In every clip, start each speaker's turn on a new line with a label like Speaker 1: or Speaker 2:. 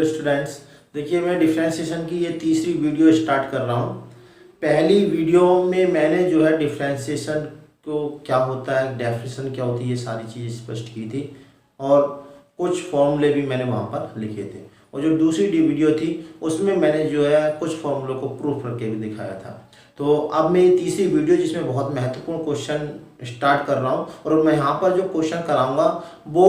Speaker 1: Hello students. देखिए मैं differentiation की ये तीसरी वीडियो स्टार्ट कर रहा हूँ। पहली वीडियो में मैंने जो है डिफ्रेंशिएशन को क्या होता है, डेफिनेशन क्या होती है, ये सारी चीज़ें स्पष्ट की थी और कुछ फॉर्मूले भी मैंने वहाँ पर लिखे थे। और जो दूसरी वीडियो थी उसमें मैंने जो है कुछ फॉर्मूलों को प्रूफ करके भी दिखाया था। तो अब मैं ये तीसरी वीडियो जिसमें बहुत महत्वपूर्ण क्वेश्चन स्टार्ट कर रहा हूँ और मैं यहाँ पर जो क्वेश्चन कराऊंगा वो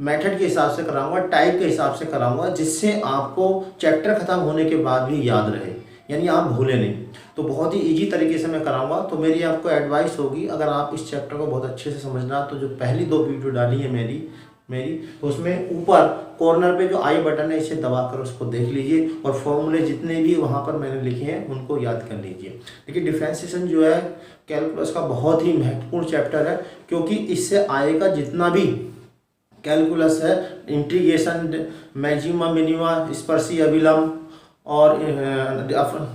Speaker 1: मेथड के हिसाब से कराऊंगा, टाइप के हिसाब से कराऊंगा, जिससे आपको चैप्टर खत्म होने के बाद भी याद रहे, यानी आप भूले नहीं। तो बहुत ही इजी तरीके से मैं कराऊंगा। तो मेरी आपको एडवाइस होगी, अगर आप इस चैप्टर को बहुत अच्छे से समझना, तो जो पहली दो वीडियो डाली है मेरी तो उसमें ऊपर कॉर्नर पे जो आई बटन है इसे दबाकर उसको देख लीजिए और फॉर्मूले जितने भी वहाँ पर मैंने लिखे हैं उनको याद कर लीजिए। देखिए डिफरेंशिएशन जो है कैलकुलस का बहुत ही महत्वपूर्ण चैप्टर है, क्योंकि इससे आएगा जितना भी कैलकुलस है, इंटीग्रेशन, मैक्सिमम मिनिमा, स्पर्शी अभिलंब और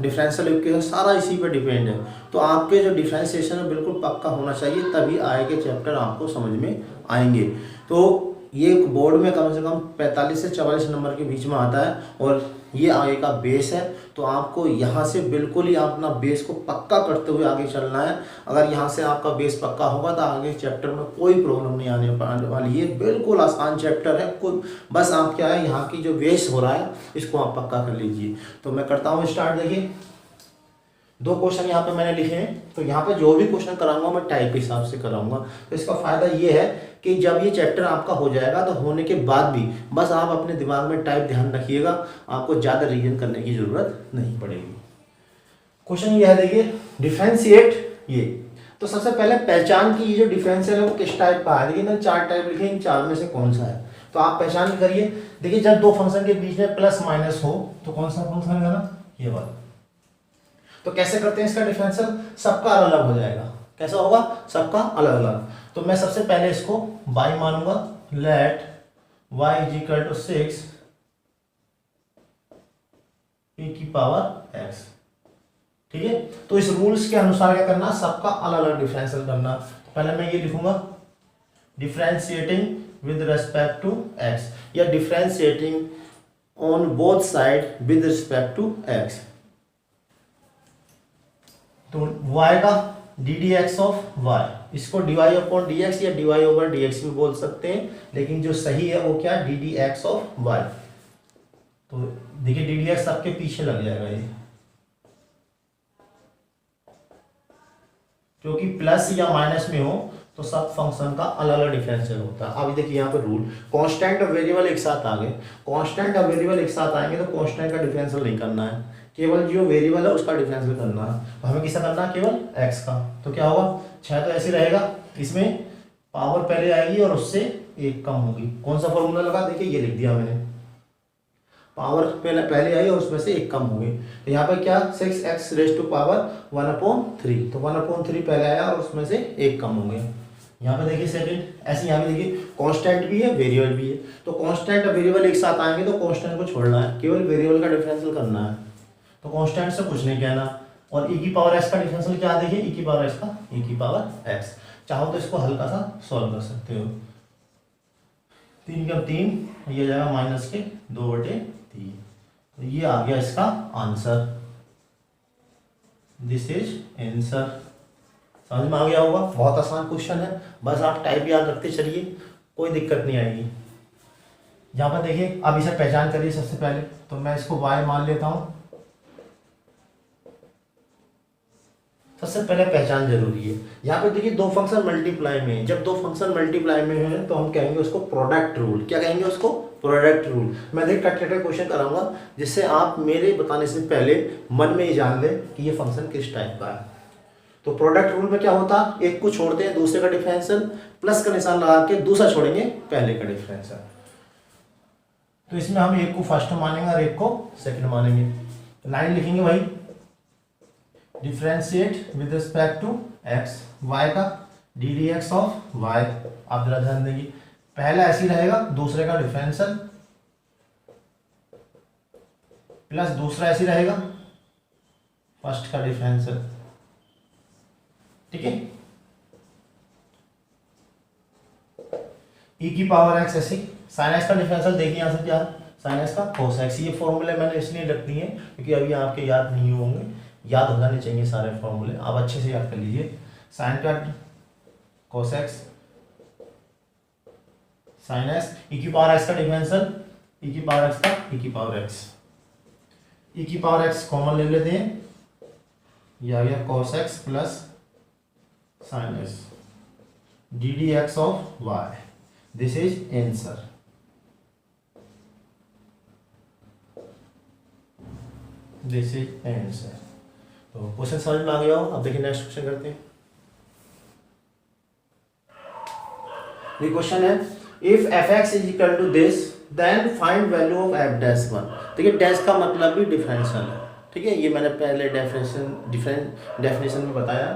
Speaker 1: डिफरेंशियल इक्वेशन, सारा इसी पे डिपेंड है। तो आपके जो डिफरेंशिएशन है बिल्कुल पक्का होना चाहिए, तभी आगे के चैप्टर आपको समझ में आएंगे। तो ये बोर्ड में कम से कम 45 से 44 नंबर के बीच में आता है और ये आगे का बेस है। तो आपको यहाँ से बिल्कुल ही अपना बेस को पक्का करते हुए आगे चलना है। अगर यहाँ से आपका बेस पक्का होगा तो आगे चैप्टर में कोई प्रॉब्लम नहीं आने वाली है। बिल्कुल आसान चैप्टर है, कुछ बस आप क्या है, यहाँ की जो बेस हो रहा है इसको आप पक्का कर लीजिए। तो मैं करता हूँ स्टार्ट। देखिए दो क्वेश्चन यहाँ पे मैंने लिखे हैं, तो यहाँ पे जो भी क्वेश्चन कराऊंगा मैं टाइप के हिसाब से कराऊंगा। तो इसका फायदा ये है कि जब ये चैप्टर आपका हो जाएगा तो होने के बाद भी बस आप अपने दिमाग में टाइप ध्यान रखिएगा, आपको ज़्यादा रीजन करने की जरूरत नहीं पड़ेगी। क्वेश्चन ये है, देखिए डिफरेंशिएट ये। तो सबसे पहले पहचान की ये जो डिफरेंशियल है वो किस टाइप का है। देखिए मैंने 4 टाइप लिखे, इन 4 में से कौन सा है, तो आप पहचान करिए। देखिए जब दो फंक्शन के बीच में प्लस माइनस हो तो कौन सा फंक्शन है ना, ये वाला। तो कैसे करते हैं इसका डिफरेंशियल, सबका अलग अलग हो जाएगा। कैसा होगा, सबका अलग अलग। तो मैं सबसे पहले इसको y मानूंगा, let y is equal to 6 e की पावर x। ठीक है, तो इस रूल्स के अनुसार क्या करना, सबका अलग अलग डिफरेंशियल करना। पहले मैं ये लिखूंगा differentiating with respect to x, या differentiating on both side with respect to x। तो y का d d x of y, इसको dy अपॉन dx या dy ओवर dx भी बोल सकते हैं, लेकिन जो सही है वो क्या, D d x of y। तो देखिए डी डी एक्स आपके पीछे लग जाएगा ये, क्योंकि प्लस या माइनस में हो तो सब फंक्शन का अलग अलग डिफरेंशियल होता है। अभी देखिए यहाँ पे रूल, कांस्टेंट और वेरिएबल एक साथ आ गए, कांस्टेंट और वेरिएबल एक साथ आएंगे तो कांस्टेंट का डिफरेंशियल नहीं करना है, केवल जो वेरिएबल है उसका डिफरेंशियल करना है। तो हमें किसका करना है, केवल x का। तो क्या होगा, 6 तो ऐसे रहेगा, इसमें पावर पहले आएगी और उससे 1 कम होगी। कौन सा फॉर्मूला लगा, देखिए ये लिख दिया मैंने, पावर पहले आई और उसमें से 1 कम हो गई। तो यहाँ पे क्या, 6x रेज टू पावर 1/3, तो 1/3 पहले आया और उसमें से 1 कम हो गया। यहाँ पे देखिए सेकंड, ऐसे यहाँ पे देखिए कांस्टेंट भी है वेरिएबल भी है, तो कांस्टेंट और वेरिएबल एक साथ आएंगे तो कांस्टेंट को छोड़ना है, केवल वेरिएबल का डिफरेंशियल करना है। तो कांस्टेंट से कुछ नहीं कहना। और e की पावर x का डिफरेंशियल क्या, देखिए e की पावर x का e की पावर x। चाहो तो इसको हल्का सा सॉल्व कर सकते हो, 3 का 3, ये जाएगा माइनस के 2/3। तो ये आ गया इसका आंसर, दिस इज आंसर। समझ में आ गया होगा, बहुत आसान क्वेश्चन है, बस आप टाइप याद रखते चलिए, कोई दिक्कत नहीं आएगी। यहाँ पर देखिए अब इसे पहचान करिए सबसे पहले, तो मैं इसको y मान लेता हूँ। सबसे पहले पहचान जरूरी है। यहाँ पे देखिए दो फंक्शन मल्टीप्लाई में है, जब दो फंक्शन मल्टीप्लाई में है तो हम कहेंगे उसको प्रोडक्ट रूल। क्या कहेंगे उसको, प्रोडक्ट रूल। मैं देखिए कट क्वेश्चन कराऊंगा जिससे आप मेरे बताने से पहले मन में ही जान लें कि ये फंक्शन किस टाइप का है। तो प्रोडक्ट रूल में क्या होता है, एक को छोड़ते हैं दूसरे का डिफरेंशियल, प्लस का निशान लगा के दूसरा छोड़ेंगे पहले का डिफरेंशियल। तो इसमें हम एक को फर्स्ट मानेंगे और एक को सेकंड मानेंगे। लाइन लिखेंगे भाई, differentiate with respect to x, y का d d x of y। आप जरा ध्यान देंगे, पहला ऐसे रहेगा, दूसरे का डिफरेंशियल, प्लस दूसरा ऐसे रहेगा, फर्स्ट का डिफरेंशियल। ठीक है, e की पावर x ऐसे, साइन x का डिफरेंशियल देखिए यहाँ से क्या, साइन एक्स का कोस एक्स। ये फॉर्मूले मैंने इसलिए रख दिए क्योंकि अभी आपके याद नहीं होंगे, याद हो जाने चाहिए सारे फॉर्मूले, आप अच्छे से याद कर लीजिए। साइन का cos x sign x, e की पावर एक्स का डिफरेंशियल ई की पावर एक्स का ई की पावर एक्स, ई की पावर एक्स कॉमन ले लेते हैं, ये आ गया cos x plus sine x d d x of y, this is answer. This is answer. तो क्वेश्चन समझ में आ गया हो। अब देखिए नेक्स्ट क्वेश्चन करते हैं। ये क्वेश्चन है if f x is equal to this then find value of f dash one. देखिए डैश का मतलब भी डिफरेंशियल है, ठीक है, ये मैंने पहले डेफिनेशन में बताया।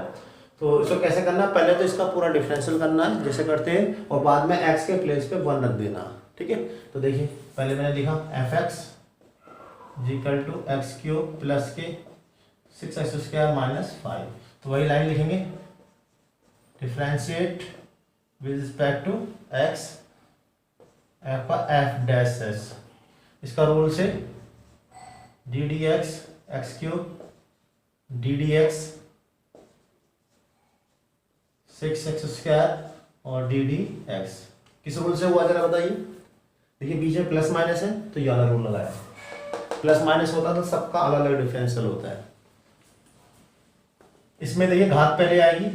Speaker 1: तो इसको कैसे करना, पहले तो इसका पूरा डिफरेंशियल करना है जैसे करते हैं, और बाद में एक्स के प्लेस पे वन रख देना, ठीक है। तो देखिए पहले मैंने लिखा f x equal to x cube plus के 6x² माइनस 5, तो वही लाइन लिखेंगे, differentiate with respect to x f का एफ डैश एस, इसका रूल से d d x x cube d d x 6x² और डी डी एक्स किस rule से हुआ जरा बताइए। देखिए बीच में प्लस माइनस है तो ये वाला रूल लगाया, प्लस माइनस होता तो सबका अलग अलग डिफरेंशियल होता है। इसमें देखिए घात पहले आएगी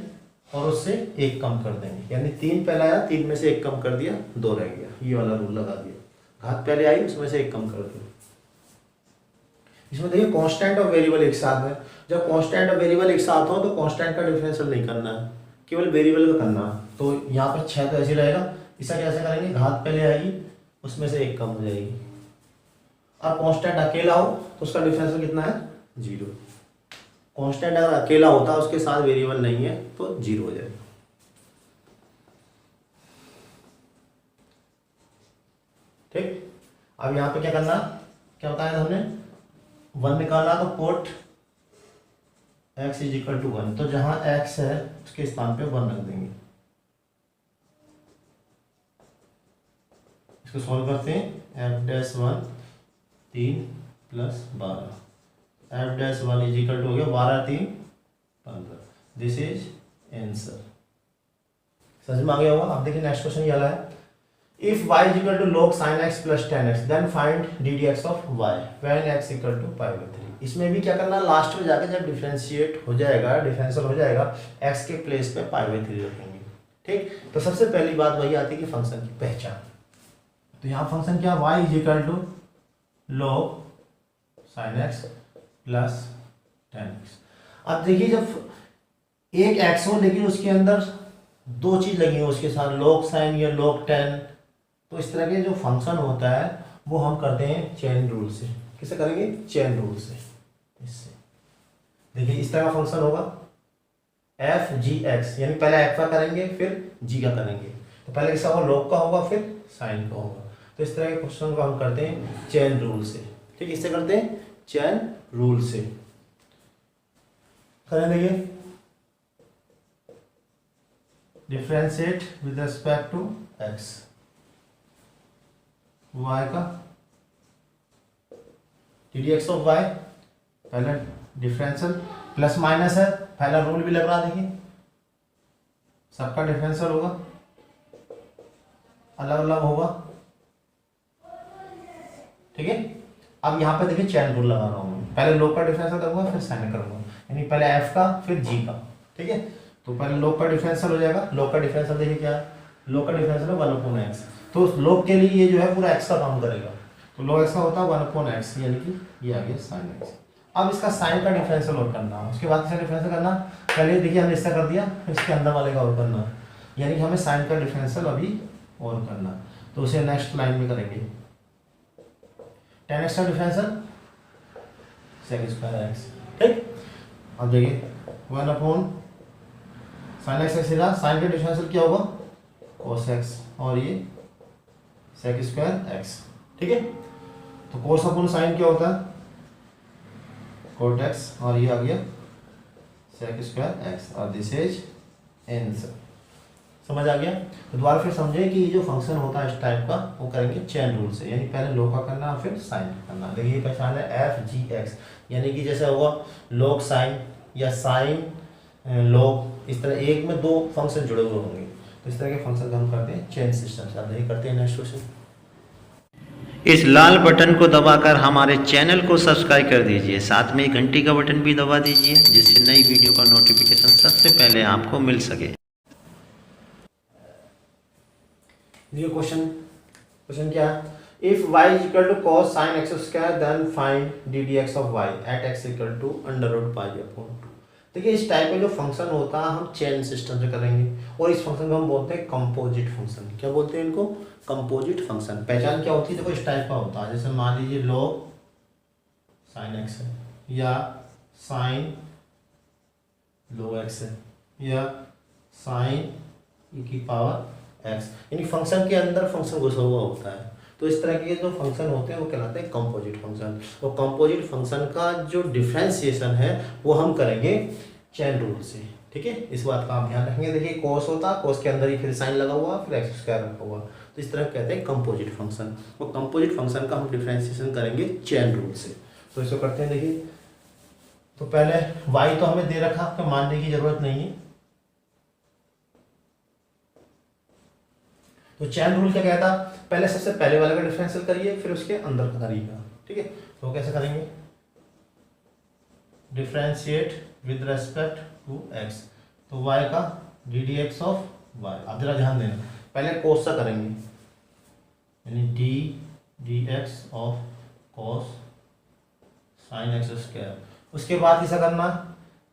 Speaker 1: और उससे एक कम कर देंगे, यानी 3 पहले आया, 3 में से एक कम कर दिया, 2 रह गया, ये वाला रूल लगा दिया। घात पहले आई उसमें से एक कम कर दिया। इसमें देखिए कांस्टेंट और वेरिएबल एक साथ है, जब कांस्टेंट और वेरिएबल एक साथ हो तो कांस्टेंट का डिफरेंशियल नहीं करना है, केवल वेरिएबल का करना है। तो यहाँ पर 6 तो ऐसे रहेगा, इसका कैसे करेंगे, घात पहले आएगी उसमें से एक कम हो जाएगी, और कांस्टेंट अकेला हो तो उसका डिफरेंशियल कितना है, 0। कांस्टेंट अगर अकेला होता है उसके साथ वेरिएबल नहीं है तो 0 हो जाएगा। ठीक, अब यहाँ पे क्या करना, क्या बताया था हमने, 1 निकालना, तो put x is equal to 1, तो जहां x है उसके स्थान पे 1 रख देंगे। इसको सॉल्व करते हैं, f dash 1 3 plus 12, f dash 1 is equal to हो गया 12 3 15, दिस इज आंसर। समझ में आ गया होगा। अब देखिए नेक्स्ट क्वेश्चन ये वाला है, if y is equal to log sin x plus tan x then find ddx of y when x equal to pi/3। इसमें भी क्या करना, लास्ट में जाके जब डिफरेंशिएट हो जाएगा, डिफरेंशियल हो जाएगा, x के प्लेस पे pi/3 रखेंगे। ठीक, तो सबसे पहली बात वही आती है कि फंक्शन की पहचान। तो यहाँ फंक्शन क्या, y is equal to log sin x plus tan x। अब देखिए जब एक x हो लेकिन उसके अंदर 2 चीज लगी हो उसके साथ, log sin या log tan, तो इस तरह के जो फंक्शन होता है वो हम करते हैं चेन रूल से। किसे करेंगे, चेन रूल से। इससे देखिए इस तरह का फंक्शन होगा एफ जी एक्स, यानी पहले एफ का करेंगे फिर जी का करेंगे, तो पहले किसका होगा, log का होगा फिर साइन का होगा। तो इस तरह के क्वेश्चन को हम करते हैं चेन रूल से। ठीक, इससे करते हैं चेन रूल से। करें देखिए, differentiate with respect to x, y का d d x of y, पहला डिफरेंशियल प्लस माइनस है, पहला रूल भी लग रहा, देखिए सबका डिफरेंशियल होगा, अलग अलग होगा। ठीक है, अब यहाँ पे देखिए चेन रूल लगा रहा हूँ, पहले log का डिफरेंशियल करूंगा फिर साइन करूंगा, यानी पहले f का फिर g का। ठीक है, तो पहले log का डिफरेंशियल हो जाएगा, log का डिफरेंशियल देखिए क्या है, log का डिफरेंशियल है 1/x, तो log के लिए ये जो है पूरा x का काम करेगा, तो log x का होता है 1/x, यानी कि ये आ गया sin x। अब इसका साइन का डिफरेंशियल और करना है, उसके बाद इसका डिफरेंशियल करना, पहले देखिए हमने इसका कर दिया, इसके अंदर वाले का और करना, यानी कि हमें साइन का डिफरेंशियल अभी और करना, तो उसे नेक्स्ट लाइन में करेंगे। tan x का डिफरेंशियल sec²x। ठीक, अब देखिए 1/sin x सीधा, साइन का डिफरेंशियल क्या होगा, cos x, और ये sec²x। ठीक है, तो cos अपॉन साइन क्या होता है, cot x, और ये आ गया sec²x, और दिस इज आंसर। समझ आ गया? तो दोबारा फिर समझे कि ये जो फंक्शन होता है इस टाइप का वो करेंगे चेन रूल से, यानी पहले log का करना फिर साइन का करना। देखिए पहचान है एफ जी एक्स, यानी कि जैसे होगा log साइन या साइन log, इस तरह एक में दो फंक्शन जुड़े हुए होंगे, तो इस तरह के फंक्शन का हम करते हैं चेन सिस्टम से। अब देखिए करते हैं नेक्स्ट क्वेश्चन।
Speaker 2: इस लाल बटन को दबाकर हमारे चैनल को सब्सक्राइब कर दीजिए, साथ में घंटी का बटन भी दबा दीजिए जिससे नई वीडियो का नोटिफिकेशन सबसे पहले आपको मिल सके।
Speaker 1: ये क्वेश्चन क्या है? If y is equal to cos sin x square then find d dx of y at x equal to under root pi upon 2। देखिए इस टाइप का जो फंक्शन होता है हम चेन सिस्टम से करेंगे, और इस फंक्शन को हम बोलते हैं कंपोजिट फंक्शन। क्या बोलते हैं इनको? Composite function. पहचान क्या होती है? देखो इस टाइप का होता है, जैसे मान लीजिए log sin x है, या sin log x है, या sin e की पावर x, यानी फंक्शन के अंदर फंक्शन घुसा हुआ होता है। तो इस तरह के जो फंक्शन होते हैं वो कहलाते हैं कंपोजिट फंक्शन। और कंपोजिट फंक्शन का जो डिफरेंशिएशन है वो हम करेंगे चेन रूल से। ठीक है, इस बात का आप ध्यान रखेंगे। देखिए कोस होता है, कोस के अंदर ही फिर साइन लगा हुआ, फिर एक्स स्क्वायर रखा हुआ, तो इस तरह कहते हैं कंपोजिट फंक्शन। वो कंपोजिट फंक्शन का हम डिफरेंशिएशन करेंगे चेन रूल से। तो इसको करते हैं। देखिए तो पहले y तो हमें दे रखा, आपको मानने की जरूरत नहीं है। तो चेन रूल क्या कहता? पहले सबसे पहले वाले का डिफरेंशियल करिए, फिर उसके अंदर का करिएगा। ठीक है, तो कैसे करेंगे? Differentiate with respect to x, तो y का d d x of y। अब जरा ध्यान देना, पहले कोस सा करेंगे, यानी D d x of cos sine x square. उसके बाद किसा करना?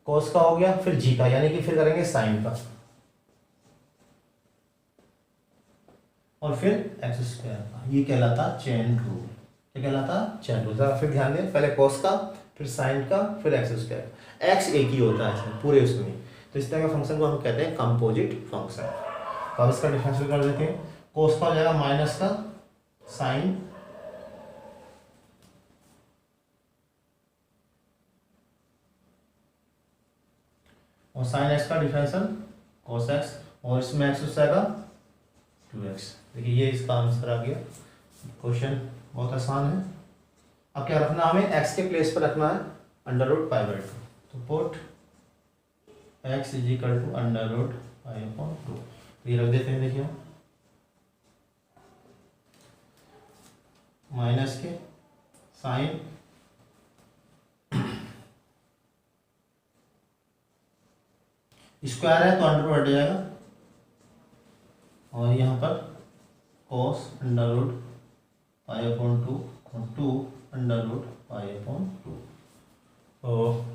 Speaker 1: कोस का हो गया, फिर जी का, यानी कि फिर करेंगे साइन का, और फिर एक्स स्क्वायर का। ये कहलाता चेन रूल। क्या कहलाता? Chain rule. जरा फिर ध्यान दें, पहले कोस का, फिर साइन का, फिर एक्स स्क्वायर। एक्स एक ही होता है इसमें पूरे उसमें, तो इस तरह के फंक्शन को हम कहते हैं कंपोजिट फंक्शन। तो अब इसका डिफरेंशियल कर देते हैं। कोस का हो जाएगा माइनस का साइन, और साइन एक्स का डिफरेंशियल कोस एक्स, और इसमें एक्स हो जाएगा 2x। देखिए ये इसका आंसर आ गया। क्वेश्चन बहुत आसान है। अब क्या रखना हमें? x के प्लेस पर रखना है अंडर रूट पाई बाई 2। तो put x is equal to under root pi upon 2। तो ये रख देते हैं। देखिए माइनस के साइन स्क्वायर है तो अंडर रूट हट जाएगा, और यहाँ पर cos under root pi upon 2 और 2 अंडर रूट पाई अपॉन 2। तो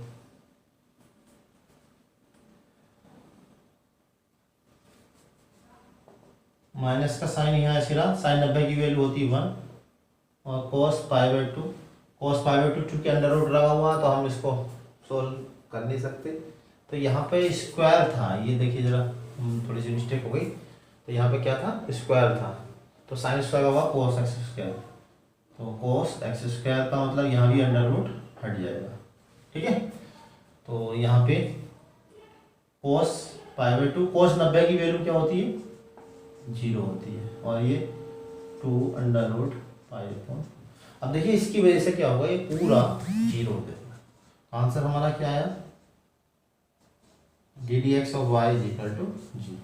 Speaker 1: माइनस का साइन यहाँ ऐसे रहा, साइन 90 की वैल्यू होती है 1, और cos pi by 2, cos pi by 2 चूँकि अंडर रूट लगा हुआ तो हम इसको सोल्व कर नहीं सकते। तो यहाँ पे स्क्वायर था, ये देखिए जरा थोड़ी सी मिस्टेक हो गई। तो यहाँ पे क्या था? स्क्वायर था, तो साइन स्क्वायर का हुआ कोस एक्स स्क्वायर, तो कोस एक्स स्क्वायर का मतलब यहाँ भी अंडर रूट हट जाएगा। ठीक है, तो यहाँ पे कोस पाई बाई 2, कोस 90 की वैल्यू क्या होती है? 0 होती है, और ये 2 अंडर रूट पाई अपॉन। अब देखिए इसकी वजह से क्या होगा? ये पूरा 0 हो जाएगा। आंसर हमारा क्या आया? D d x of y is equal to 0।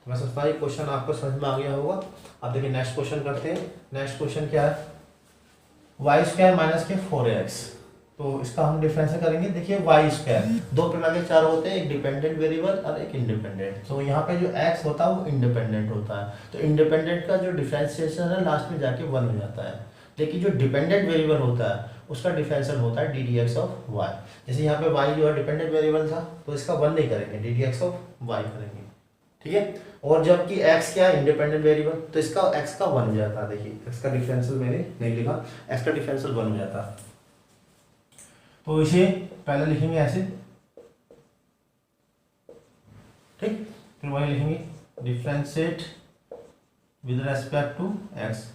Speaker 1: तो मैं समझता हूँ क्वेश्चन आपको समझ में आ गया होगा। अब देखिए नेक्स्ट क्वेश्चन करते हैं। नेक्स्ट क्वेश्चन क्या है? वाई स्क्वायर माइनस के 4x, तो इसका हम डिफरेंस करेंगे। देखिए वाई स्क्वायर, दो प्रकार के चार होते हैं, एक डिपेंडेंट वेरिएबल और एक इंडिपेंडेंट। तो यहाँ पे जो x होता है वो इंडिपेंडेंट होता है, तो इंडिपेंडेंट का जो डिफरेंशिएशन है लास्ट में जाके 1 हो जाता है। लेकिन जो डिपेंडेंट वेरिएबल होता है उसका डिफरेंशियल होता है d d x of y. जैसे यहाँ पे y जो है डिपेंडेंट वेरिएबल था, तो इसका 1 नहीं करेंगे, d d x of y करेंगे। ठीक है, और जबकि x क्या है? इंडिपेंडेंट वेरिएबल, तो इसका x का 1 हो जाता है। देखिए x का डिफरेंशियल मैंने नहीं लिखा, x का डिफरेंशियल 1 हो जाता है। तो इसे पहले लिखेंगे ऐसे, ठीक, फिर वही लिखेंगे differentiate with respect to x।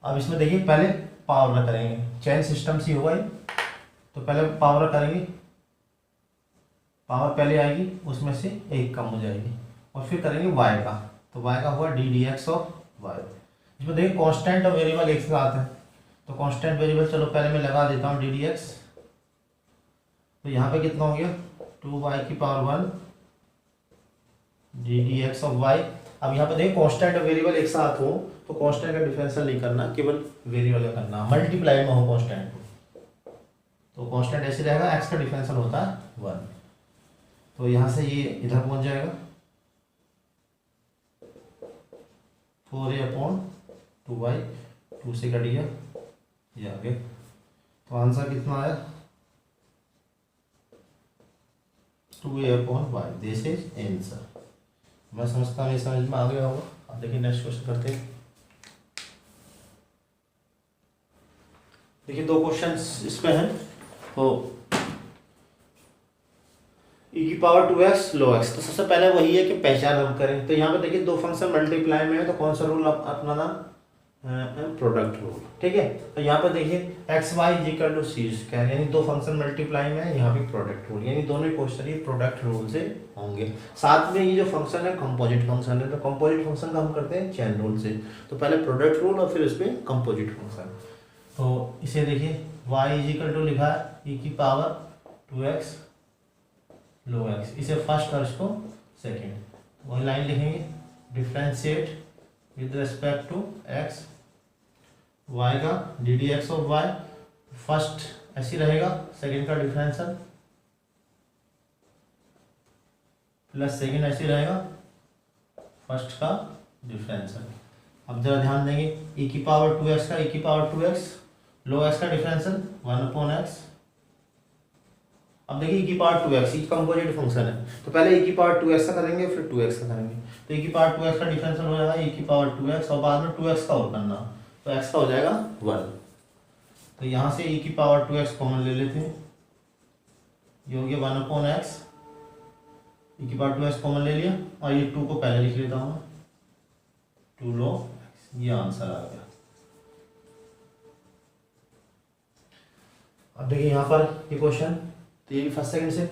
Speaker 1: अब इसमें देखिए पहले पावर करेंगे, चेन सिस्टम से होगा ये, तो पहले पावर करेंगे, पावर पहले आएगी उसमें से एक कम हो जाएगी, और फिर करेंगे y का, तो y का हुआ d d x of y. इसमें देखिए कांस्टेंट और वेरिएबल एक साथ है, तो कांस्टेंट वेरिएबल चलो पहले मैं लगा देता हूँ डी डी एक्स। तो यहाँ पे कितना हो गया 2y की power 1 d d x of y. अब यहाँ पे देखिए कांस्टेंट और वेरिएबल एक साथ हो तो कांस्टेंट का डिफरेंशियल नहीं करना, केवल वेरिएबल का करना, मल्टीप्लाई में हो कांस्टेंट को। तो कांस्टेंट ऐसे रहेगा, x का डिफरेंशियल होता है 1। तो यहाँ से ये इधर पहुंच जाएगा 4a/2y, 2 से कट गया ये आ गया। तो आंसर कितना आया 2a/y। This is answer. मैं समझता हूँ ये समझ में आ गया होगा। अब देखिए नेक्स्ट क्वेश्चन करते हैं। देखिए 2 क्वेश्चंस इसमें हैं। तो e की पावर 2x लो x, तो सबसे पहले वही है कि पहचान हम करें। तो यहाँ पे देखिए 2 फंक्शन मल्टीप्लाई में है, तो कौन सा रूल अपनाना, प्रोडक्ट रूल। ठीक है, तो यहाँ पे देखिए x y equal to c square, यानी 2 फंक्शन मल्टीप्लाई में है, यहाँ पे प्रोडक्ट रूल, यानी दोनों क्वेश्चन ये प्रोडक्ट रूल से होंगे। साथ में ये जो फंक्शन है कंपोजिट फंक्शन है, तो कंपोजिट फंक्शन का हम करते हैं चेन रूल से। तो पहले प्रोडक्ट रूल और फिर उसमें कंपोजिट फंक्शन। तो इसे देखिए y इक्वल टू लिखा है e की पावर 2x लो x, इसे फर्स्ट और इसको सेकेंड। वही लाइन लिखेंगे differentiate with respect to x, y का d d x of y, first ऐसी रहेगा, सेकेंड का डिफरेंशियल प्लस सेकेंड ऐसी रहेगा, फर्स्ट का डिफरेंशियल। अब जरा ध्यान देंगे e की पावर 2x का e की पावर 2x लो x का डिफरेंशियल 1/x। अब देखिए e की पावर 2x ये कंपोजिट फंक्शन है, तो पहले e की पावर 2x का करेंगे फिर 2x का करेंगे। तो e की पावर 2x का डिफरेंशियल हो जाएगा e की पावर 2x और बाद में 2x का और करना, तो x का हो जाएगा 1। तो यहाँ से e की पावर 2x कॉमन ले लेते हैं, ये हो गया 1/x, e की पावर 2x कॉमन ले लिया और ये 2 को पहले लिख लेता हूँ 2 लो x, ये आंसर आ गया। अब देखिए यहाँ पर ये क्वेश्चन, तो ये भी फर्स्ट सेकंड से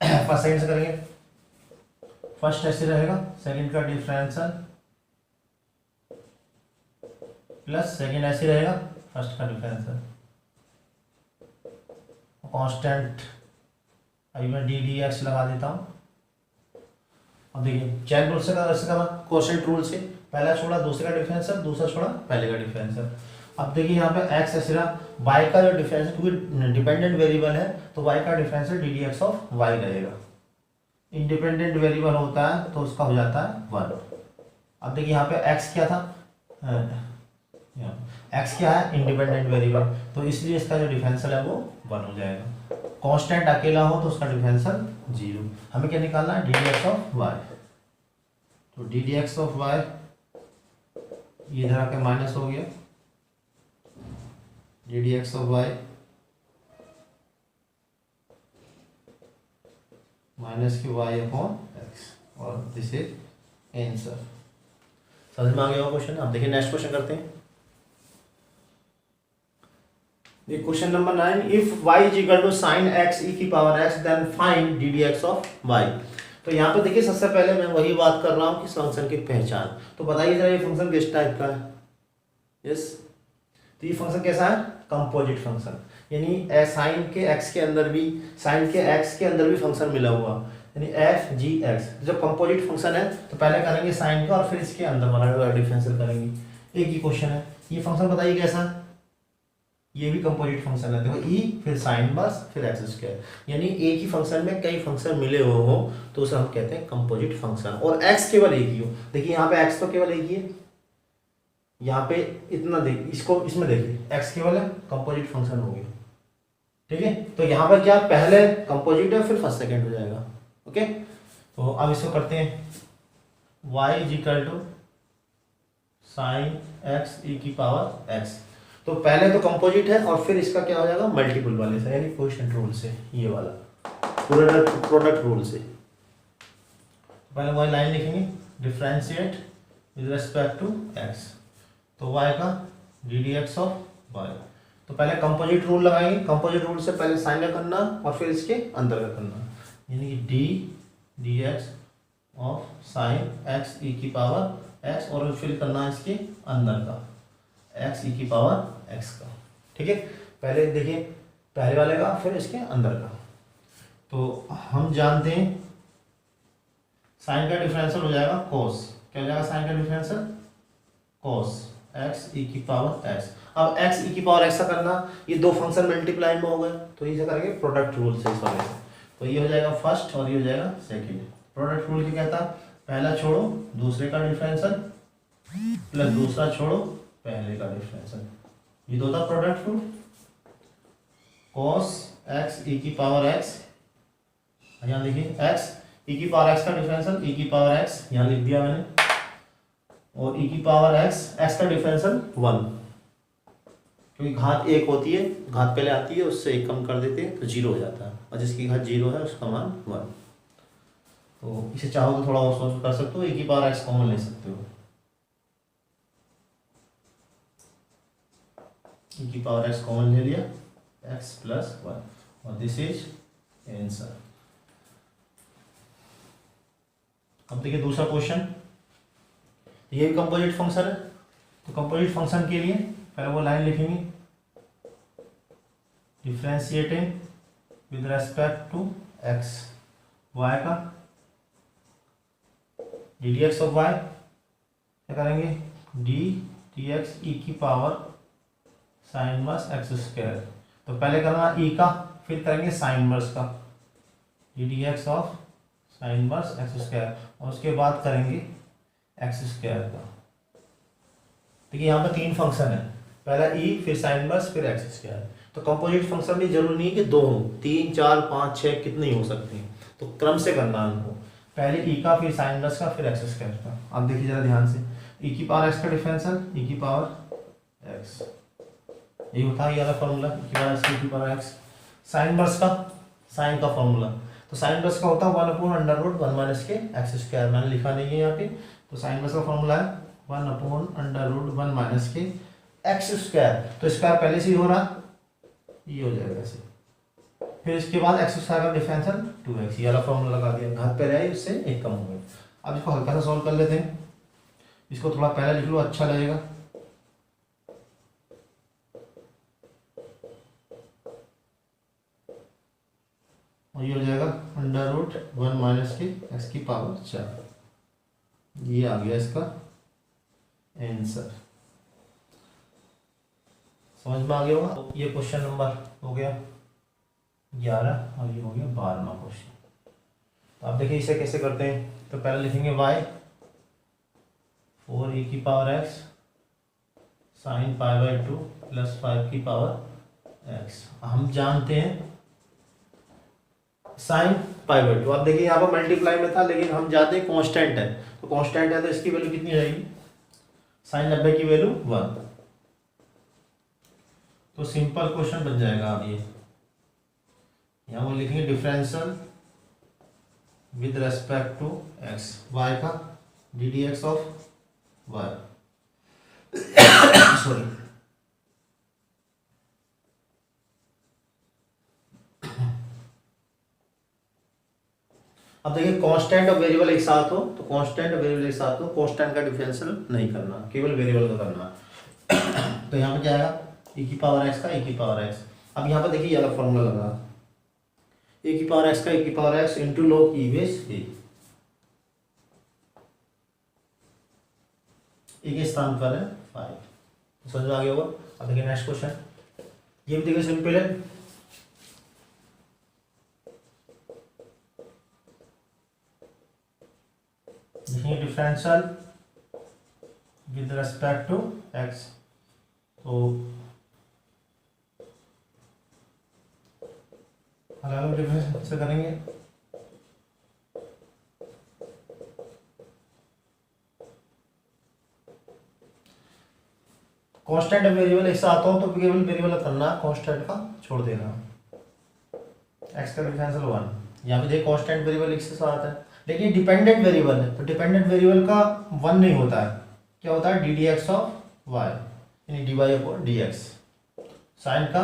Speaker 1: फर्स्ट सेकंड से करेंगे। फर्स्ट ऐसे रहेगा, सेकंड का डिफरेंशियल प्लस सेकंड ऐसे रहेगा, फर्स्ट का डिफरेंशियल कांस्टेंट। अभी मैं डी डी एक्स लगा देता हूँ। अब देखिए चेन रूल से करा क्वोशिएंट रूल से, पहला छोड़ा दूसरे का डिफरेंशियल, दूसरा छोड़ा पहले का डिफरेंशियल। अब देखिए यहाँ पे x ऐसे रहा, y का जो डिफरेंशियल क्योंकि डिपेंडेंट वेरिएबल है तो y का differential D d x of y रहेगा। इंडिपेंडेंट वेरिएबल होता है तो उसका हो जाता है 1। अब देखिए यहाँ पे x क्या था, x क्या है इंडिपेंडेंट वेरिएबल, तो इसलिए इसका जो डिफरेंशियल है वो 1 हो जाएगा। कांस्टेंट अकेला हो तो उसका डिफरेंशियल 0। हमें क्या निकालना है d d x of y। तो d d x of y ये इधर आके माइनस हो गया, d d x of y minus की वाई अपॉन एक्स, और दिस इज आंसर। समझ में आ गया क्वेश्चन। अब देखिए नेक्स्ट क्वेश्चन करते हैं। Question number 9, if y is equal to sine x e की power x then find d d x of y। तो यहाँ पे देखिए सबसे पहले मैं वही बात कर रहा हूँ कि फंक्शन की पहचान। तो बताइए जरा ये फंक्शन किस टाइप का है। यस, तो ये फंक्शन कैसा है, कंपोजिट फंक्शन, यानी साइन के x के अंदर भी, साइन के x के अंदर भी फंक्शन मिला हुआ, यानी एफ जी एक्स। जब कंपोजिट फंक्शन है तो पहले करेंगे साइन का और फिर इसके अंदर वाला डिफरेंशियल करेंगे। एक ही क्वेश्चन है, ये फंक्शन बताइए कैसा, ये भी कंपोजिट फंक्शन है। देखो ई फिर साइन बस फिर एक्स स्क्वायर, यानी एक ही फंक्शन में कई फंक्शन मिले हुए हो तो उसे हम कहते हैं कंपोजिट फंक्शन। और एक्स केवल एक ही हो, देखिए यहाँ पे एक्स तो केवल एक ही है, यहाँ पे इतना देख, इसको इसमें देखिए एक्स केवल है, कंपोजिट फंक्शन हो गया। ठीक है, तो यहाँ पर क्या पहले कंपोजिट है फिर फर्स्ट सेकेंड हो जाएगा। ओके, तो अब इसको करते हैं y is equal to sine x e की पावर एक्स। तो पहले तो कंपोजिट है और फिर इसका क्या हो जाएगा मल्टीपल वाले से, यानी क्वोशिएंट रूल से, ये वाला प्रोडक्ट रूल से। पहले वही लाइन लिखेंगे differentiate with respect to x, तो y का d d x of y। तो पहले कंपोजिट रूल लगाएंगे, कंपोजिट रूल से पहले साइन का करना और फिर इसके अंदर का करना। यानी कि d x of sine x e की पावर एक्स, और फिल करना है इसके अंदर का एक्स ई की पावर एक्स का। ठीक है, पहले देखिए पहले वाले का फिर इसके अंदर का। तो हम जानते हैं साइन का डिफरेंशियल हो जाएगा कोस। क्या हो जाएगा साइन का डिफरेंशियल? कोस एक्स ई की पावर एक्स। अब एक्स ई की पावर एक्स का करना, ये दो फंक्शन मल्टीप्लाई में हो गए तो इसे करेंगे प्रोडक्ट रूल से इस वाले से। तो ये हो जाएगा फर्स्ट और ये हो जाएगा सेकंड। प्रोडक्ट रूल क्या कहता है? पहला छोड़ो दूसरे का डिफरेंशियल प्लस दूसरा छोड़ो पहले का डिफरेंशियल, ये दो था product rule. cos x e की पावर x, यहाँ देखिए x e की पावर x का डिफरेंशियल e की पावर x यहाँ लिख दिया मैंने, और e की पावर x x का डिफरेंशियल 1, क्योंकि घात एक होती है, घात पहले आती है उससे एक कम कर देते हैं तो 0 हो जाता है, और जिसकी घात 0 है उसका मान 1। तो इसे चाहो तो थोड़ा और सोच कर सकते हो, e की पावर x कॉमन ले सकते हो, e की पावर x कॉमन ले लिया x प्लस 1, और दिस इज आंसर। अब देखिए दूसरा क्वेश्चन, ये भी कंपोजिट फंक्शन है। तो कंपोजिट फंक्शन के लिए पहले वो लाइन लिखेंगे, differentiating with respect to x, y का d d x of y क्या करेंगे, डी टी एक्स ई की power sine inverse x square. तो पहले करना ई का, फिर करेंगे साइन इनवर्स का, d d x of sine inverse x square, और उसके बाद करेंगे एक्स स्क्वायर का। देखिए यहाँ पर तीन फंक्शन है, पहला ई फिर साइन इनवर्स फिर एक्स स्क्वायर। तो कंपोजिट फंक्शन भी जरूरी नहीं कि दो हो, 3 4 5 6 कितने ही हो सकते हैं, तो क्रम से करना है उनको, पहले ई का फिर साइन इनवर्स का फिर एक्स स्क्वायर का। अब देखिए जरा ध्यान से, ई की पावर एक्स का डिफरेंशियल ई की पावर एक्स, ये होता है ये वाला फॉर्मूला, ई की पावर एक्स ई की पावर एक्स। साइन इनवर्स का, साइन का फॉर्मूला, तो साइन इनवर्स का होता है 1/√1 माइनस के एक्स स्क्वायर, मैंने लिखा नहीं है यहाँ पे। तो साइन इनवर्स का फॉर्मूला है 1/√1 माइनस के एक्स स्क्वायर। तो स्क्वायर पहले से ही हो रहा, ये हो जाएगा ऐसे, फिर इसके बाद एक्स स्क्वायर का डिफरेंशियल 2x, ये वाला फॉर्मूला लगा दिया, घात पे रहे उससे एक कम हो गया। अब इसको हल्का सा सॉल्व कर लेते हैं, इसको थोड़ा पहले लिख लो अच्छा लगेगा। और ये हो जाएगा √1 माइनस के एक्स की पावर 4, ये आ गया इसका आंसर। समझ में आ गया होगा। तो ये क्वेश्चन नंबर हो गया 11 और ये हो गया 12वां क्वेश्चन। तो आप देखिए इसे कैसे करते हैं। तो पहले लिखेंगे y 4e की पावर x साइन π/2 प्लस 5 की पावर x। हम जानते हैं साइन π/2, आप देखिए यहाँ पर मल्टीप्लाई में था लेकिन हम जानते हैं कांस्टेंट है, तो कांस्टेंट है तो इसकी वैल्यू कितनी हो जाएगी, साइन 90 की वैल्यू 1। तो सिंपल क्वेश्चन बन जाएगा। अब ये यहाँ वो लिखेंगे differential with respect to x, y का d d x of y sorry. अब देखिए कांस्टेंट और वेरिएबल एक साथ हो, तो कांस्टेंट और वेरिएबल एक साथ हो, कांस्टेंट का डिफरेंशियल नहीं करना, केवल वेरिएबल का करना। तो यहाँ पे क्या आएगा, e की पावर x का e की पावर x। अब यहाँ पर देखिए ये वाला फॉर्मूला लगा, e की पावर x का e की power x into log e base a, e के स्थान पर है 5। समझ में आ गया होगा। अब देखिए नेक्स्ट क्वेश्चन, ये भी देखिए सिंपल है। देखिए differential with respect to x, तो अलग अलग डिफरेंस से करेंगे। कांस्टेंट वेरिएबल एक साथ हो तो केवल वेरिएबल करना, कांस्टेंट का छोड़ देना। x का डिफरेंशियल 1, यहाँ पे देखिए कांस्टेंट वेरिएबल एक से साथ है, लेकिन डिपेंडेंट वेरिएबल है, तो डिपेंडेंट वेरिएबल का 1 नहीं होता है, क्या होता है d d x of y, यानी d y upon d x, sine का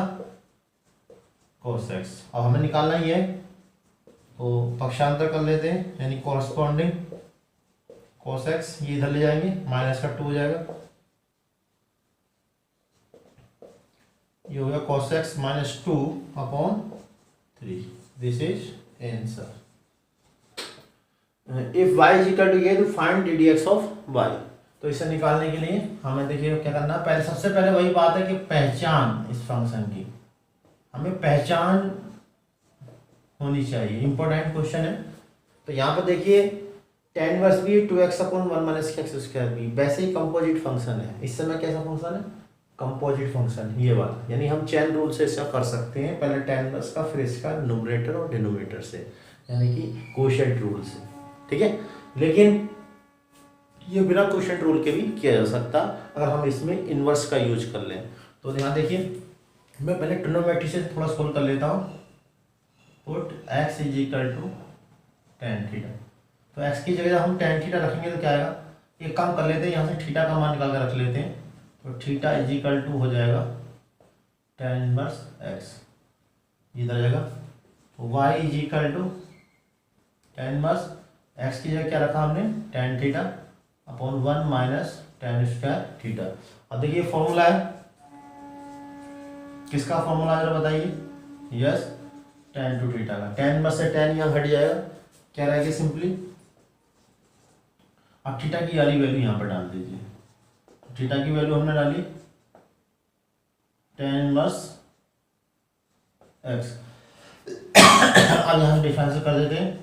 Speaker 1: कोस एक्स। अब हमें निकालना ही है तो पक्षांतर कर लेते हैं, यानी कॉरस्पॉन्डिंग cos x, ये इधर ले जाएंगे, माइनस का 2 हो जाएगा, ये हो गया cos x minus 2 upon 3. This is answer. If y is equal to ये, तो फाइंड ddx ऑफ y. तो इसे निकालने के लिए हमें देखिए क्या करना है. पहले सबसे पहले वही बात है कि पहचान इस फंक्शन की, हमें पहचान होनी चाहिए. इंपॉर्टेंट क्वेश्चन है. तो यहाँ पर देखिए tan इनवर्स भी 2x upon 1 minus x square भी वैसे ही कंपोजिट फंक्शन है. इस समय कैसा फंक्शन है? कंपोजिट फंक्शन, ये वाला. यानी हम चेन रूल से इसका कर सकते हैं, पहले tan इनवर्स का, फिर इसका न्यूमरेटर और डिनोमिनेटर से, यानी कि कोशेंट रूल से. ठीक है. लेकिन ये बिना कोशेंट रूल के भी किया जा सकता अगर हम इसमें इनवर्स का यूज कर लें. तो यहाँ देखिए मैं पहले ट्रिग्नोमेट्री से थोड़ा सोल्व कर लेता हूँ. Put x is equal to tan theta. तो x की जगह हम tan थीटा रखेंगे तो क्या आएगा? एक काम कर लेते हैं, यहाँ से थीटा का मान निकाल कर रख लेते हैं. तो थीटा इज इक्वल टू हो जाएगा tan इनवर्स x, इधर आ जाएगा. तो y is equal to tan inverse x की जगह क्या रखा हमने? tan theta upon 1 minus tan square theta. अब देखिए फॉर्मूला है, किसका फॉर्मूला है जरा बताइए? यस, tan टू थीटा का. tan इनवर्स से tan यहाँ हट जाएगा, क्या रहेगा? सिंपली अब थीटा की वाली वैल्यू यहाँ पर डाल दीजिए. थीटा की वैल्यू हमने डाली tan इनवर्स x. अब यहाँ से डिफरेंस कर देते हैं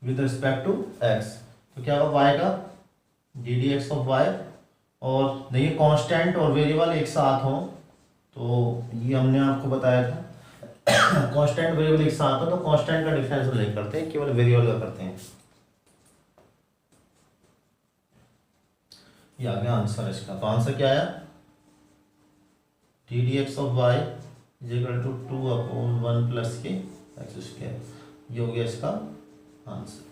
Speaker 1: विद रिस्पेक्ट टू x. तो क्या होगा? y का ddx ऑफ y. और देखिए कांस्टेंट और वेरिएबल एक साथ हो, तो ये हमने आपको बताया था कांस्टेंट वेरिएबल एक साथ हो तो कांस्टेंट का डिफरेंस नहीं करते हैं, केवल वेरिएबल का करते हैं. ये आ गया आंसर इसका. तो आंसर क्या आया? ddx of y is equal to 2 upon 1 plus के x स्क्वायर. ये हो गया इसका आंसर.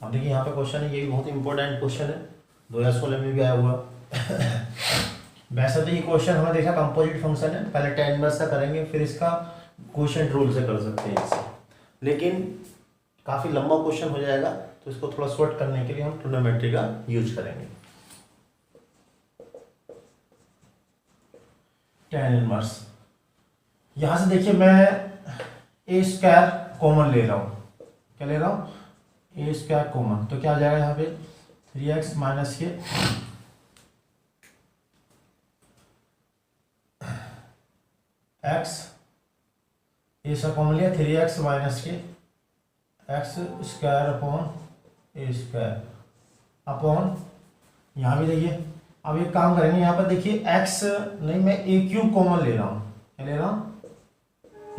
Speaker 1: अब देखिए यहाँ पे क्वेश्चन है, ये भी बहुत इंपॉर्टेंट क्वेश्चन है, 2016 में भी आया हुआ. वैसे तो ये क्वेश्चन हमें देखा कंपोजिट फंक्शन है, पहले tan इनवर्स का करेंगे, फिर इसका कोशेंट रूल से कर सकते हैं इससे. लेकिन काफ़ी लंबा क्वेश्चन हो जाएगा, तो इसको थोड़ा शॉर्ट करने के लिए हम ट्रिग्नोमेट्री का यूज करेंगे. tan इनवर्स, यहाँ से देखिए मैं ए स्क्वायर कॉमन ले रहा हूँ. क्या ले रहा हूँ? ए स्क्वायर कॉमन. तो क्या आ जाएगा यहाँ पे? 3x माइनस के x, ए सा कॉमन लिया, 3x माइनस के x square upon a square upon, यहाँ भी देखिए अब एक काम करेंगे, यहाँ पर देखिए x नहीं, मैं ए क्यूब कॉमन ले रहा हूँ. क्या ले रहा हूँ?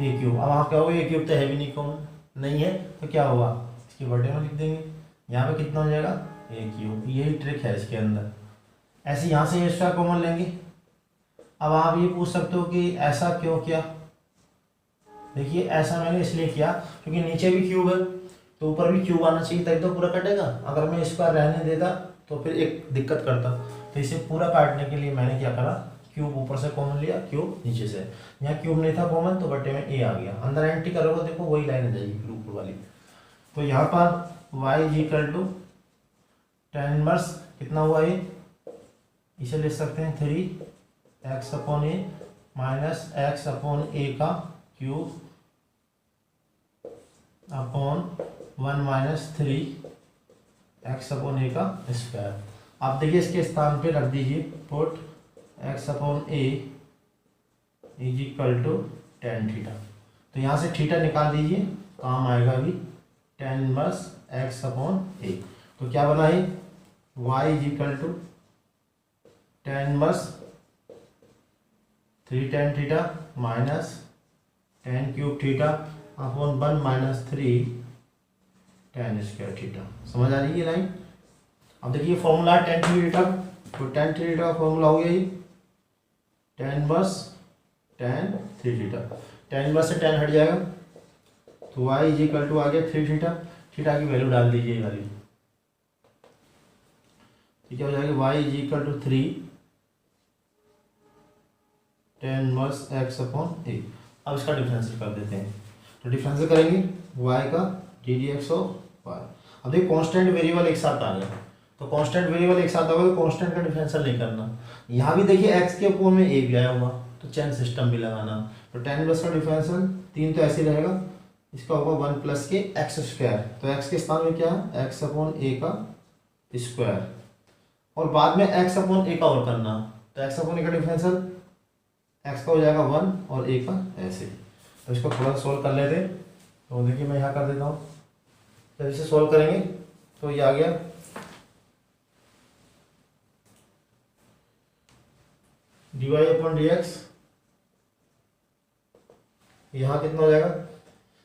Speaker 1: ए क्यूब. अब आप क्या होगा? ए क्यूब तो है भी नहीं, कॉमन नहीं है, तो क्या होगा? इसकी बर्थडे में लिख देंगे. यहाँ पे कितना हो जाएगा? ए क्यूब. यही ट्रिक है इसके अंदर. ऐसे यहाँ से ए स्क्वायर कॉमन लेंगे. अब आप ये पूछ सकते हो कि ऐसा क्यों किया? देखिए ऐसा मैंने इसलिए किया क्योंकि नीचे भी क्यूब है, तो ऊपर भी क्यूब आना चाहिए तभी तो पूरा कटेगा. अगर मैं स्क्वायर रहने देता तो फिर एक दिक्कत करता. तो इसे पूरा काटने के लिए मैंने क्या करा? क्यूब ऊपर से कॉमन लिया, क्यूब नीचे से. यहाँ क्यूब नहीं था कॉमन, तो बट्टे में ए आ गया. अंदर एंट्री करोगे देखो वही लाइन आ जाएगी ऊपर वाली. तो यहाँ पर y is equal to tan inverse कितना हुआ? ये इसे ले सकते हैं 3x upon a minus x upon a का cube upon 1 minus 3x upon a का स्क्वायर. आप देखिए इसके स्थान पे रख दीजिए put x upon a is equal to tan theta. तो यहाँ से थीटा निकाल दीजिए, काम आएगा अभी tan inverse x upon a. तो क्या बना है? y is equal to tan inverse 3 tan theta minus tan cube theta upon 1 minus 3 tan square theta. समझ आ रही है ये लाइन? अब देखिए फॉर्मूला है tan थीटा, तो tan थीटा का फॉर्मूला हो गया ये tan inverse tan 3 theta. tan inverse से tan हट जाएगा, तो y इज इक्वल टू आ गया 3 थीटा. थीटा की वैल्यू डाल दीजिए ये वाली. ठीक है, हो जाएगा y is equal to 3 tan inverse x upon a. अब इसका डिफरेंशियल कर देते हैं. तो डिफरेंशियल करेंगे y का d d x of y. अब देखिए कांस्टेंट वेरिएबल एक साथ आ गया, तो कांस्टेंट वेरिएबल एक साथ होगा तो कांस्टेंट का डिफरेंशियल नहीं करना। यहाँ भी देखिए x के अपोन में a भी आया हुआ, तो चेन सिस्टम भी लगाना। तो tan प्लस का डिफरेंशियल 3 तो ऐसे ही रहेगा, इसका होगा 1 प्लस के एक्स स्क्वायर, तो x के स्थान में क्या है x अपॉन a का स्क्वायर, और बाद में x अपॉन a का और करना, तो x अपॉन a का डिफरेंशियल x का हो जाएगा 1 और a का ऐसे। तो इसको थोड़ा सोल्व कर लेते, तो देखिए मैं यहाँ कर देता हूँ। जब इसे सोल्व करेंगे तो ये आ गया dy अपॉन डी एक्स, यहाँ कितना हो जाएगा,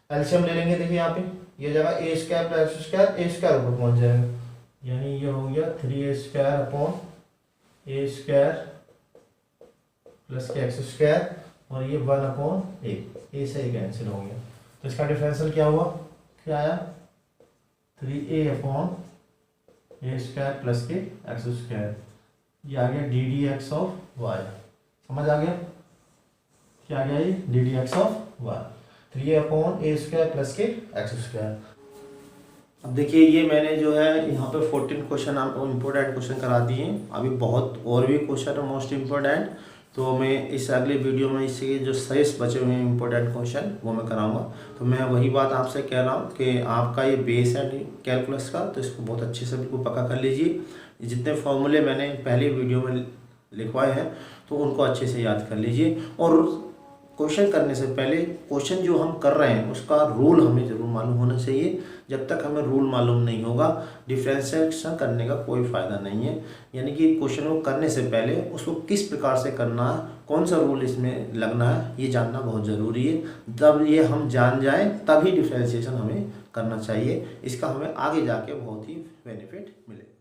Speaker 1: एलसीएम ले लेंगे। देखिए यहाँ पे ये जाएगा ए स्क्वायर प्लस एक्स स्क्वायर, ए स्क्वायर ऊपर पहुँच जाएगा, यानी ये हो गया 3a square upon a square plus के एक्स स्क्वायर, और ये 1 अपॉन ए से कैंसिल हो गया। तो इसका डिफरेंशियल क्या हुआ, क्या आया 3a upon a square plus के एक्स स्क्वायर, ये आ गया d d x of y. समझ आ गया क्या आ गया, ये d d x of y 3a upon a square plus के एक्स स्क्वायर। अब देखिए ये मैंने जो है यहाँ पे 14 क्वेश्चन आपको इम्पोर्टेंट क्वेश्चन करा दिए हैं, अभी बहुत और भी क्वेश्चन है मोस्ट इम्पोर्टेंट, तो मैं इस अगले वीडियो में इससे जो शेष बचे हुए हैं इम्पोर्टेंट क्वेश्चन वो मैं कराऊंगा। तो मैं वही बात आपसे कह रहा हूँ कि आपका ये बेस है कैलकुलस का, तो इसको बहुत अच्छे से बिल्कुल पक्का कर लीजिए। जितने फॉर्मूले मैंने पहले वीडियो में लिखवाए हैं तो उनको अच्छे से याद कर लीजिए, और क्वेश्चन करने से पहले क्वेश्चन जो हम कर रहे हैं उसका रूल हमें ज़रूर मालूम होना चाहिए। जब तक हमें रूल मालूम नहीं होगा डिफ्रेंशिएशन करने का कोई फ़ायदा नहीं है। यानी कि क्वेश्चन को करने से पहले उसको किस प्रकार से करना है, कौन सा रूल इसमें लगना है, ये जानना बहुत ज़रूरी है। जब ये हम जान जाएं तभी डिफ्रेंशिएशन हमें करना चाहिए, इसका हमें आगे जाके बहुत ही बेनिफिट मिलेगा।